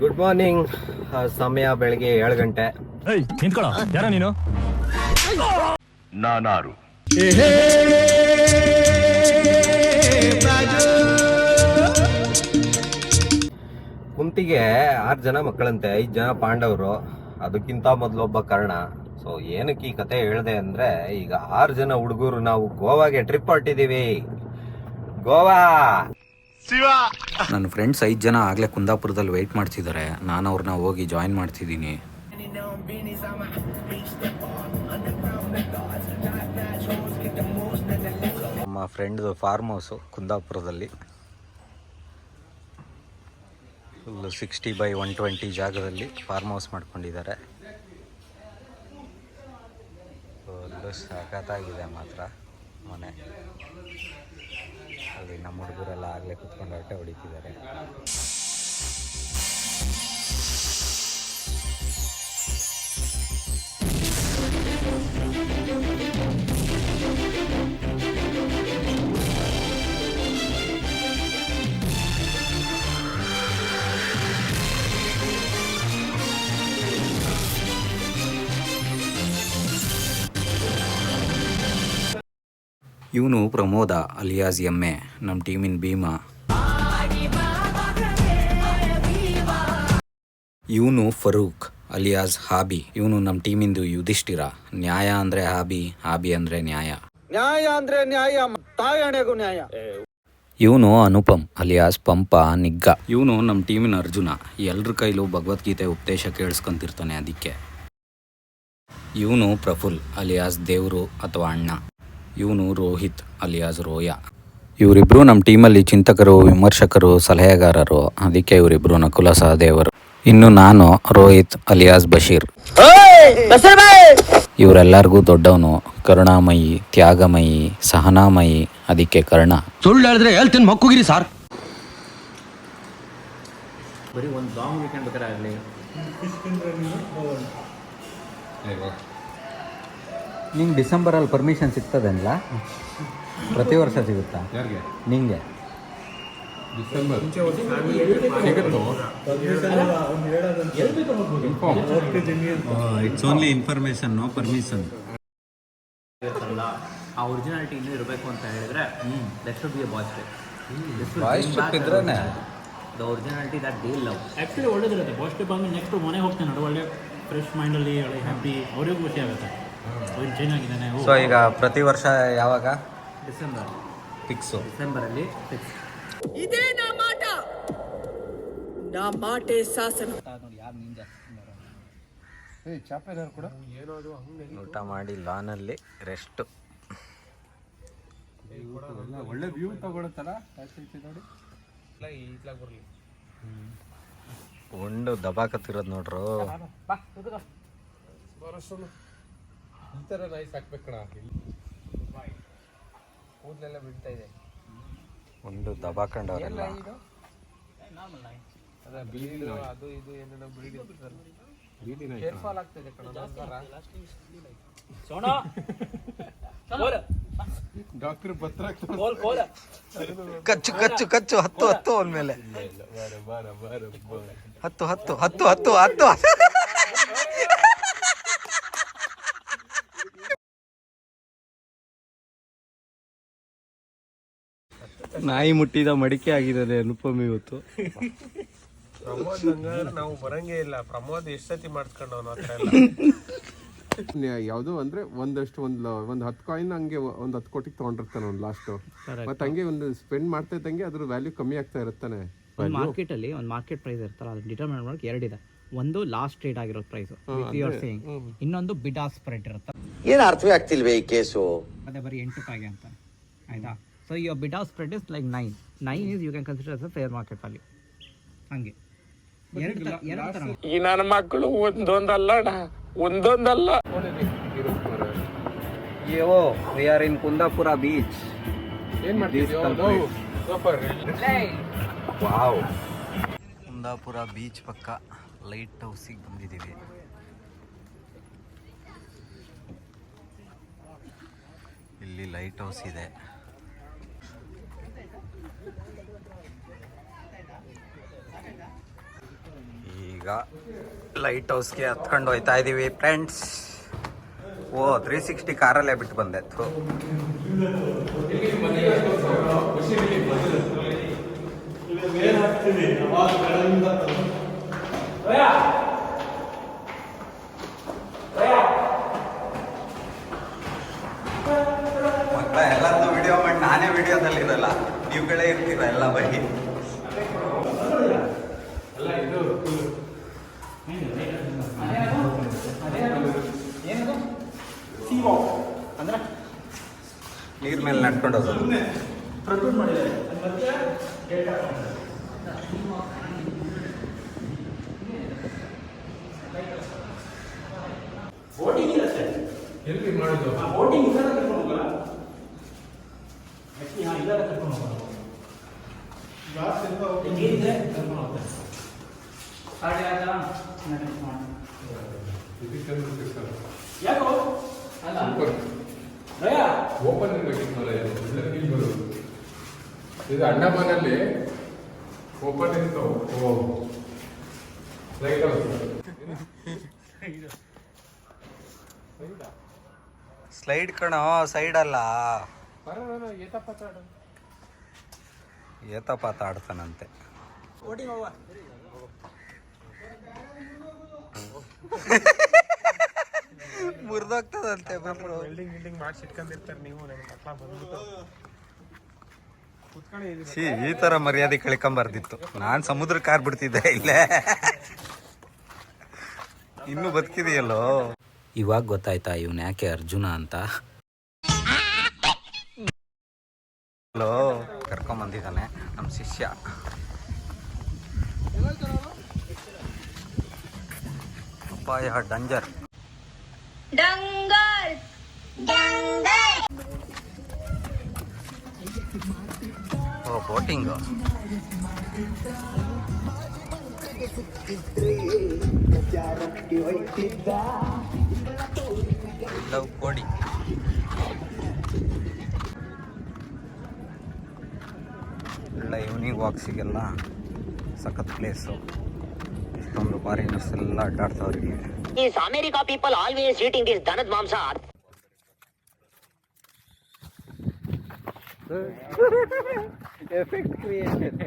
Good morning. ಸಮಯ ಬೆಳಗ್ಗೆ 7 ಗಂಟೆ. ನಿಂತ್ಕೊಳ್ಳ, ಯಾರ ನೀನು? ನಾನಾರು ಕುಂತಿಗೆ 6 ಜನ ಮಕ್ಕಳಂತೆ, 5 ಜನ ಪಾಂಡವರು, ಅದಕ್ಕಿಂತ ಮೊದಲೊಬ್ಬ ಕರ್ಣ. ಸೊ ಏನಕ್ಕೆ ಈ ಕತೆ ಹೇಳಿದೆ ಅಂದ್ರೆ, ಈಗ 6 ಜನ ಹುಡುಗರು ನಾವು ಗೋವಾಗೆ ಟ್ರಿಪ್ ಹೊರಟಿದೀವಿ. ಗೋವಾ. ನನ್ನ ಫ್ರೆಂಡ್ಸ್ 5 ಜನ ಆಗಲೇ ಕುಂದಾಪುರದಲ್ಲಿ ವೆಯ್ಟ್ ಮಾಡ್ತಿದ್ದಾರೆ. ನಾನು ಅವ್ರನ್ನ ಹೋಗಿ ಜಾಯಿನ್ ಮಾಡ್ತಿದ್ದೀನಿ. ನಮ್ಮ ಫ್ರೆಂಡ್ದು ಫಾರ್ಮ್ ಹೌಸು ಕುಂದಾಪುರದಲ್ಲಿ. ಫುಲ್ಲು 60x120 ಜಾಗದಲ್ಲಿ ಫಾರ್ಮ್ ಹೌಸ್ ಮಾಡ್ಕೊಂಡಿದ್ದಾರೆ. ಫುಲ್ಲು ಸಖತ್ತಾಗಿದೆ ಮಾತ್ರ ಮನೆ. ಅಲ್ಲಿ ನಮ್ಮ ಹುಡುಗರೆಲ್ಲ ಆಗಲೇ ಕುತ್ಕೊಂಡು ಆಟ ಹೊಡಿತಿದ್ದಾರೆ. ಇವನು ಪ್ರಮೋದ ಅಲಿಯಾಸ್ ಎಮ್ಮೆ, ನಮ್ಮ ಟೀಮಿನ ಭೀಮಾ. ಇವನು ಫರೂಕ್ ಅಲಿಯಾಸ್ ಹಾಬಿ, ಇವನು ನಮ್ಮ ಟೀಮಿಂದು ಯುಧಿಷ್ಠಿರ. ನ್ಯಾಯ ಅಂದರೆ ಹಾಬಿ, ಹಾಬಿ ಅಂದರೆ ನ್ಯಾಯ. ನ್ಯಾಯ ಅಂದ್ರೆ ನ್ಯಾಯ, ತಾಯಣೆಗೂ ನ್ಯಾಯ. ಇವನು ಅನುಪಮ್ ಅಲಿಯಾಸ್ ಪಂಪ ನಿಗ್ಗ. ಇವನು ನಮ್ಮ ಟೀಮಿನ ಅರ್ಜುನ. ಎಲ್ರ ಕೈಲೂ ಭಗವದ್ಗೀತೆ ಉಪದೇಶ ಕೇಳಿಸ್ಕೊಂತಿರ್ತಾನೆ, ಅದಕ್ಕೆ. ಇವನು ಪ್ರಫುಲ್ ಅಲಿಯಾಸ್ ದೇವರು ಅಥವಾ ಅಣ್ಣ. ಇವನು ರೋಹಿತ್ ಅಲಿಯಾಸ್ ರೋಯ. ಇವರಿಬ್ಬರು ನಮ್ಮ ಟೀಮಲ್ಲಿ ಚಿಂತಕರು, ವಿಮರ್ಶಕರು, ಸಲಹೆಗಾರರು. ಅದಕ್ಕೆ ಇವರಿಬ್ಬರು ನಕುಲ ಸಹದೇವರು. ಇನ್ನು ನಾನು ರೋಹಿತ್ ಅಲಿಯಾಸ್ ಬಶೀರ್. ಇವರೆಲ್ಲರಿಗೂ ದೊಡ್ಡವನು, ಕರುಣಾಮಯಿ, ತ್ಯಾಗಮಯಿ, ಸಹನಾಮಯಿ. ಅದಕ್ಕೆ ಕರ್ಣ. ಸುಳ್ಳು ಹೇಳಿದ್ರೆ ಹೇಳ್ತೀನಿ ಮಕ್ಕುಗಿರಿ ಸಾರ್. ಬರೀ ಒಂದು ಲಾಂಗ್ ವೀಕೆಂಡ್ ಬೇಕಾದ್ರೆ ಆಗಲಿ. ನಿಂಗೆ ಡಿಸೆಂಬರಲ್ಲಿ ಪರ್ಮಿಷನ್ ಸಿಗ್ತದಲ್ಲ? ಪ್ರತಿ ವರ್ಷ ಸಿಗುತ್ತಾ? ಯಾರಿಗೆ? ನಿಂಗೆ December it's only information, no permission. ಆ ಒರಿಜಿನಾಲಿಟಿ ಇನ್ನೂ ಇರಬೇಕು ಅಂತ ಹೇಳಿದ್ರೆ that should be a boys trip. Boys trip ಇದ್ರೇನೆ the originality that they love. Actually ಒಳ್ಳೇದಿರುತ್ತೆ ಬಾಯ್ಸ್ ಟ್ರಿಪ್. ಆಮೇಲೆ ನೆಕ್ಸ್ಟ್ ಮನೆಗೆ ಹೋಗ್ತೇನೆ ನೋಡಿ, ಒಳ್ಳೆ ಫ್ರೆಶ್ ಮೈಂಡಲ್ಲಿ ಒಳ್ಳೆ ಹ್ಯಾಪಿ, ಅವರಿಗೂ ಖುಷಿ ಆಗುತ್ತೆ. ಅವ್ರು ಚೇಂಜ್ ಆಗಿದ್ದಾನೆ. ಸೊ ಈಗ ಪ್ರತಿ ವರ್ಷ ಯಾವಾಗ ಡಿಸೆಂಬರ್ ಫಿಕ್ಸು? ಡಿಸೆಂಬರಲ್ಲಿ ಫಿಕ್ಸ್. ಇದೇ ನಾ ಮಾಟ, ನಾ ಮಾಟೆ ಶಾಸನ. ಊಟ ಮಾಡಿ ಲಾನಲ್ಲಿ ರೆಸ್ಟ್. ಒಳ್ಳೆ ವ್ಯೂ ತಗೊಳುತ್ತಲ್ಲ ನೋಡಿ. ಒಂದು ದಬಾಕತ್ತಿರೋದು ನೋಡ್ರು. ಈ ಥರ ನೈಸ್ ಹಾಕ್ಬೇಕಣ, ಕೂದಲೆಲ್ಲ ಬಿಡ್ತಾ ಇದೆ. ಒಂದು ದಬಾಕೊಂಡವರೆಲ್ಲ. ಅದ ಬೀಡಿ ಅದು ಇದು ಏನೇನೋ ಬೀಡಿ ಬೀಡಿನ ಹೇರ್ ಫಾಲ್ ಆಗ್ತಿದೆ ಕಣ. ಡಾಕ್ಟರ್ ಪತ್ರ ಕಚ್ಚು ಕಚ್ಚು ಕಚ್ಚು. 10 ಅಂದ್ಮೇಲೆ 10. ನಾಯಿ ಮುಟ್ಟಿದ ಮಡಿಕೆ ಆಗಿರೋದೆ ಅನುಪಮ್ ಇವತ್ತು. ಪ್ರಮೋದ್ ಹಂಗಾದ್ರೆ ನಾವು ಬರಂಗೇ ಇಲ್ಲ. ಪ್ರಮೋದ್ ಎಷ್ಟು ಸತಿ ಮಾಡಿಸ್ಕೊಂಡವನು ಹತ್ರ ಎಲ್ಲ. ಯಾವುದು ಅಂದ್ರೆ ಒಂದು 10 ಕಾಯಿನ್ ಹಂಗೆ ಒಂದು 10 ಕೋಟಿಗೆ ತಗೊಂಡಿರ್ತಾನೆ ಒಂದು ಲಾಸ್ಟ್. ಮತ್ತೆ ಹಂಗೆ ಒಂದು ಸ್ಪೆಂಡ್ ಮಾಡ್ತಾ ಇದ್ದಂಗೆ ಅದ್ರ ವ್ಯಾಲ್ಯೂ ಕಮ್ಮಿ ಆಗ್ತಾ ಇರುತ್ತಾನೆ. ಒಂದು ಮಾರ್ಕೆಟಲ್ಲಿ ಒಂದು ಮಾರ್ಕೆಟ್ ಪ್ರೈಸ್ ಇರ್ತಲ್ಲ, ಅದು ಡಿಟರ್ಮೈನ್ ಮಾಡೋಕೆ 2 ಇದೆ. ಒಂದು ಲಾಸ್ಟ್ ಟ್ರೇಡ್ ಆಗಿರೋ ಪ್ರೈಸ್, ಇನ್ನೊಂದು ಬಿಡ್ ಆಸ್ ಸ್ಪ್ರೆಡ್ ಇರುತ್ತೆ. ಏನು ಅರ್ಥವೇ ಆಗ್ತಿಲ್ವೇ ಈ ಕೇಸು? ಅದೇ ಬರೀ 8 ರೂಪಾಯಿಗೆ ಅಂತ, ಆಯ್ತಾ? So your bid of spread is like 9. 9 is you can consider as a fair market value. ಹಂಗೆ ಎರಡು ತರ. ಈ ನನ್ನ ಮಕ್ಕಳು ಒಂದೊಂದಲ್ಲ. We are in Kundapura beach. ಏನ್ ಮಾಡ್ತಿದ್ಯೋ? ವಾವ್. ಕುಂದಾಪುರ ಬೀಚ್ ಪಕ್ಕ ಲೈಟ್ ಹೌಸಿಗೆ ಬಂದಿದ್ದೀವಿ. ಇಲ್ಲಿ ಲೈಟ್ ಹೌಸ್ ಇದೆ. ನಾವೀಗ ಲೈಟ್ ಹೌಸ್ಗೆ ಹತ್ಕೊಂಡು ಹೋಯ್ತಾ ಇದ್ದೀವಿ ಫ್ರೆಂಡ್ಸ್. ಓ 360 ಕಾರಲ್ಲೇ ಬಿಟ್ಟು ಬಂದೆ. ಎಲ್ಲರದ್ದು ವಿಡಿಯೋ ಮಾಡಿ ನಾನೇ ವಿಡಿಯೋದಲ್ಲಿರಲ್ಲ, ನೀವುಗಳೇ ಇರ್ತೀರ ಎಲ್ಲ ಬೈ. ನೀರ್ ಮೇಲೆ ನಡ್ಕೊಂಡು ಹೋಗೋದು. ಎಲ್ಲಿ ಮಾಡೋದು? ಓಪನ್ ಇದು ಅಂಡಮಾನಲ್ಲಿ ಓಪನ್ ಇತ್ತು. ಲೈಟ್ ಸ್ಲೈಡ್ ಕಣೋ, ಸೈಡ್ ಅಲ್ಲ. ಏತಪಾತ ಆಡ್ತಾನಂತೆ. ಮುರಿದೋಗ್ತದಂತೆ. ಈ ತರ ಮರ್ಯಾದೆ ಕಳ್ಕೊಂಬರ್ದಿತ್ತು. ನಾನ್ ಸಮುದ್ರಕ್ಕೆ ಆರ್ಬಿಡ್ತಿದ್ದೆ ಇಲ್ಲೇ. ಇನ್ನು ಬದುಕಿದೆಯಲ್ಲೋ. ಇವಾಗ ಗೊತ್ತಾಯ್ತಾ ಇವನ್ ಯಾಕೆ ಅರ್ಜುನ ಅಂತ. ಕರ್ಕೊಂಬಂದಿದ್ದಾನೆ ನಮ್ಮ ಶಿಷ್ಯ. ಅಪಾಯ ಡಂಜರ್. ಓ ಬೋಟಿಂಗು. ಲವ್ ಕೋಡಿ. ಎಲ್ಲ ಈವ್ನಿಂಗ್ ವಾಕ್ಸಿಗೆಲ್ಲ ಸಖತ್ ಪ್ಲೇಸು. ಇಷ್ಟೊಂದು ಫಾರಿನರ್ಸ್ ಎಲ್ಲ ಅಡ್ಡಾಡ್ತಾವ್ರಿಗೆ. Is America people always eating this Danad Mamsa? Effect created.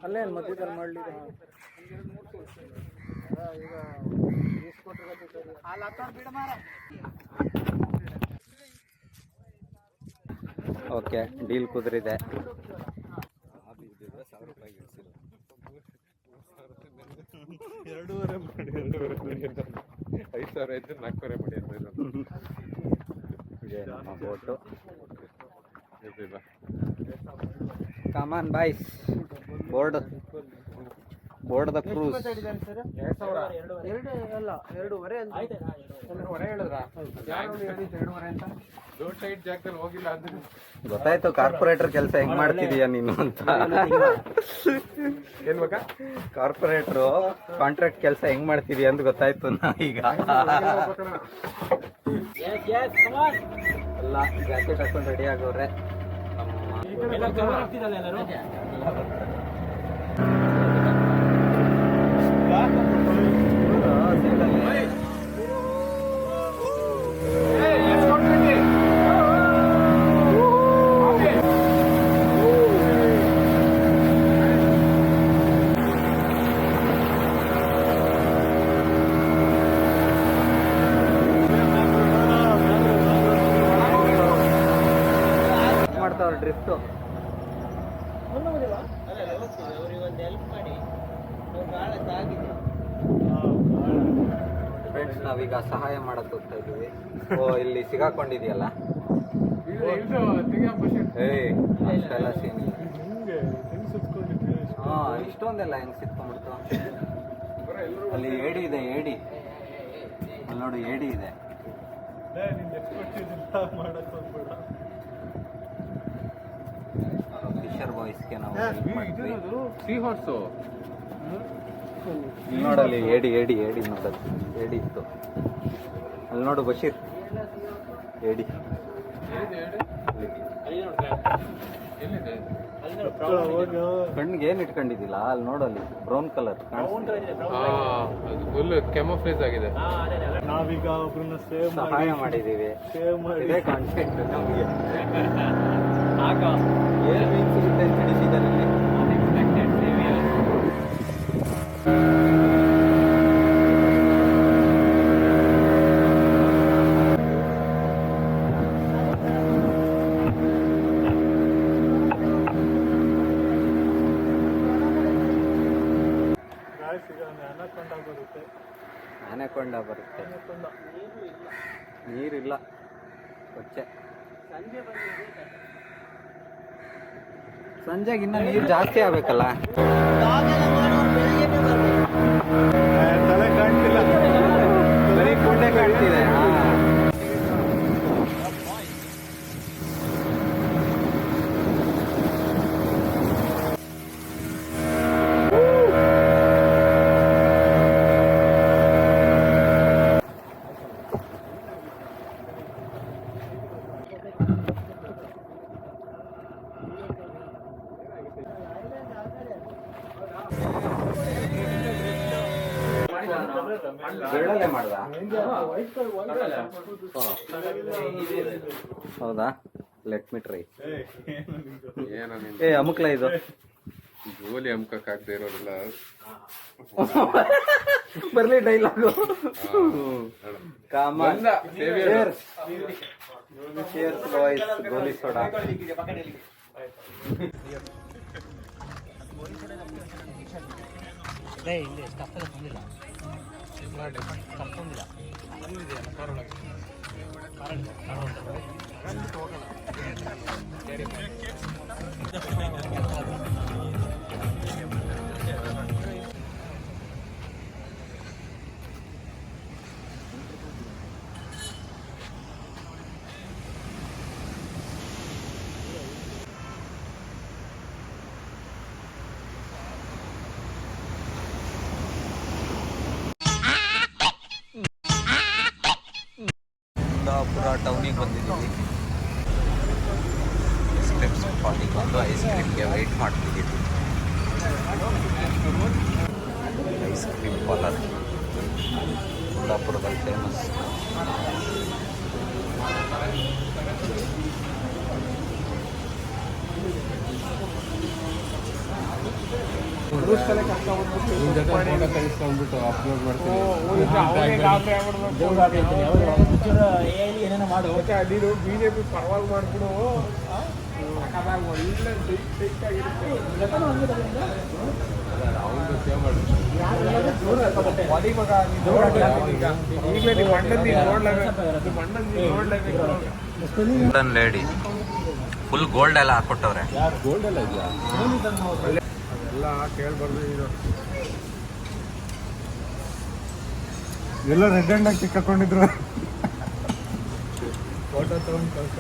ಅಲ್ಲೇ ಮಧ್ಯದಲ್ಲಿ ಮಾಡಲಿಲ್ಲ. Okay, deal ಕುದುರಿದೆ. 5,000 ಇದ್ರೆ 4,000 ಮಾಡಿ ನಮ್ಮ boat. Come on boys, board the cruise. ಗೊತ್ತಾಯ್ತು ಕಾರ್ಪೊರೇಟರ್ ಕೆಲಸ ಹೆಂಗ್ ಮಾಡ್ತಿದೀಯ ನೀನು ಅಂತ. ಏನ್ ಬೇಕಾ? ಕಾರ್ಪೊರೇಟ್ರು ಕಾಂಟ್ರಾಕ್ಟ್ ಕೆಲಸ ಹೆಂಗ್ ಮಾಡ್ತಿದೀಯ ಅಂತ ಗೊತ್ತಾಯ್ತು ಈಗ. ಎಲ್ಲ ಜಾಕೆಟ್ ಹಾಕೊಂಡು ರೆಡಿ ಆಗೋರೆ. ಮಾಡ್ತಾವ್ರ ಡ್ರಿಫ್ಟು. ಫ್ರೆಂಡ್ಸ್, ನಾವೀಗ ಸಹಾಯ ಮಾಡಕ್ ಹೋಗ್ತಾ ಇದೀವಿ. ಓ, ಇಲ್ಲಿ ಸಿಗಾಕೊಂಡಿದ್ಯಲ್ಲ. ಅಷ್ಟೆಲ್ಲ ಸೀನ್. ಹಾ, ಇಷ್ಟೊಂದೆಲ್ಲ ಹೆಂಗ್ ಸಿಕ್ಕೊಂಡ್ಬಿಡ್ತು. ಅಲ್ಲಿ ಏಡಿ ಇದೆ, ಏಡಿ. ಅಲ್ಲಿ ನೋಡು, ಏಡಿ ಇದೆ. ಫಿಶರ್ ಬಾಯ್ಸ್ಗೆ ನಾವು ಸೀ ಹಾರ್ಸು. ಇಲ್ಲಿ ನೋಡಲ್ಲಿ ಏಡಿ ಏಡಿ ಏಡಿ ನೋಡಲ್ಲಿ ಏಡಿ ಇತ್ತು. ಅಲ್ಲಿ ನೋಡು ಬಶೀರ್, ಏಡಿ. ಕಣ್ಣಿಗೆ ಏನ್ ಇಟ್ಕೊಂಡಿದ್ದಿಲ್ಲ ಅಲ್ಲಿ ನೋಡಲ್ಲಿ ಬ್ರೌನ್ ಕಲರ್ ಫುಲ್ ಕೆಮೋಫ್ಲೇಜ್ ಆಗಿದೆ. ನಾವೀಗ ಒಬ್ರನ್ನ ಸೇವ್ ಸಹಾಯ ಮಾಡಿದೀವಿ. ಇದೇ ಕಾಂಟ್ಯಾಕ್ಟ್ ನಮಗೆ. ಆಗ ಏನ್ ಮೀನ್ ಸಿಗುತ್ತೆ ಅಂತ ಹಿಡಿಸಿದ್ದಾರೆ ಇಲ್ಲಿ. ಆನೆಕೊಂಡ ಬರುತ್ತೆ. ನೀರಿಲ್ಲ, ಕೊಚ್ಚೆ. ಸಂಜೆಗೆ ಇನ್ನ ನೀರು ಜಾಸ್ತಿ ಆಗ್ಬೇಕಲ್ಲ. ತಲೆ ಕಾಣ್ತಿಲ್ಲ, ಬರೀ ಕೊಂಡೆ ಕಾಣ್ತಿದೆ. ಬೆಳ್ಳಲ್ಲೇ ಮಾಡ್ದ? ಹೌದಾ? Let me try. ಏ ಅಮುಕ್ಲ ಇದು ಗೋಲಿ ಅಮ್ಕಕ್ಕಾಗದೆ ಇರೋದಿಲ್ಲ. ಬರ್ಲಿ ಡೈಲಾಗು. ಕಾಮನ್ ಬಾಯ್ಸ್ ಗೋಲಿ ಸೋಡಾ. ಕುಂದಾಪುರ ಟೌನಿಗೆ ಬಂದಿದ್ದೀವಿ. ಐಸ್ ಕ್ರೀಮ್ ಸ್ಪಾಟಿಗೆ ಬಂದು ಐಸ್ ಕ್ರೀಮ್ಗೆ ವೆಯ್ಟ್ ಮಾಡ್ತಿದ್ದೀವಿ. ಐಸ್ ಕ್ರೀಮ್ ಪಾರ್ಲರ್ ಕುಂದಾಪುರದಲ್ಲಿ ಫೇಮಸ್. ತೆಗೆಸ್ಕೊಂಡ್ಬಿಟ್ಟು ಅಪ್ಲೋಡ್ ಮಾಡ್ತೀನಿ. ಏನೇನೋ ಮಾಡು. ನೀನು ಬಿಜೆಪಿ ಪರವಾಗಿ ಮಾಡ್ಬಿಡು. ಅವನು ಸೇವ್ ಮಾಡು. ಈಗಲೇ ನಿಮ್ಮ ಅಣ್ಣನ ನೋಡ್ಲೇಬೇಕು. ಲೇಡಿ ಫುಲ್ ಗೋಲ್ಡ್ ಎಲ್ಲ ಹಾಕೊಟ್ಟವ್ರೆ. ಗೋಲ್ಡ್ ಎಲ್ಲ ಇದೆಯಾ? ಎಲ್ಲ ಕೇಳ್ಬಾರ್ದು. ಇದು ಎಲ್ಲ ರೆಡ್ ಹ್ಯಾಂಡ್ ಆಗಿ ಸಿಕ್ಕಾಕೊಂಡಿದ್ರು. ಫೋಟೋ ತಗೊಂಡು ಕಳ್ಸ.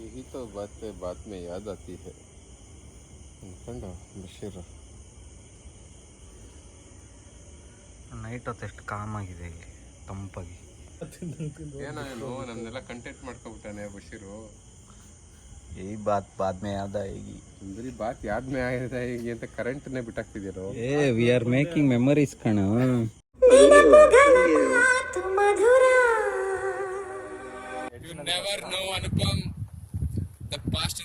यही तो बात में याद आती है ಅನ್ಕೊಂಡ ಬಶೀರ್. ನೈಟ್ ಹೊತ್ತು ಎಷ್ಟು ಕಾಮ್ ಆಗಿದೆ ಇಲ್ಲಿ, ತಂಪಾಗಿ. ಏನೋ ನಮ್ನೆಲ್ಲ ಕಂಟೆಂಟ್ ಮಾಡ್ಕೊಬಿಟ್ಟಾನೆ ಬಶೀರು. यही बात बाद में याद आएगी. ಬರೀ ಬಾತ್ ಯಾದ್ ಮೇ ಆಗಿದೆ ಅಂತ ಕರೆಂಟ್ನೇ ಬಿಟ್ಟಾಕ್ತಿದ್ದೀರೋ. ವಿ ಆರ್ ಮೇಕಿಂಗ್ ಮೆಮೊರೀಸ್ ಕಣ. You never know, Anupam. The past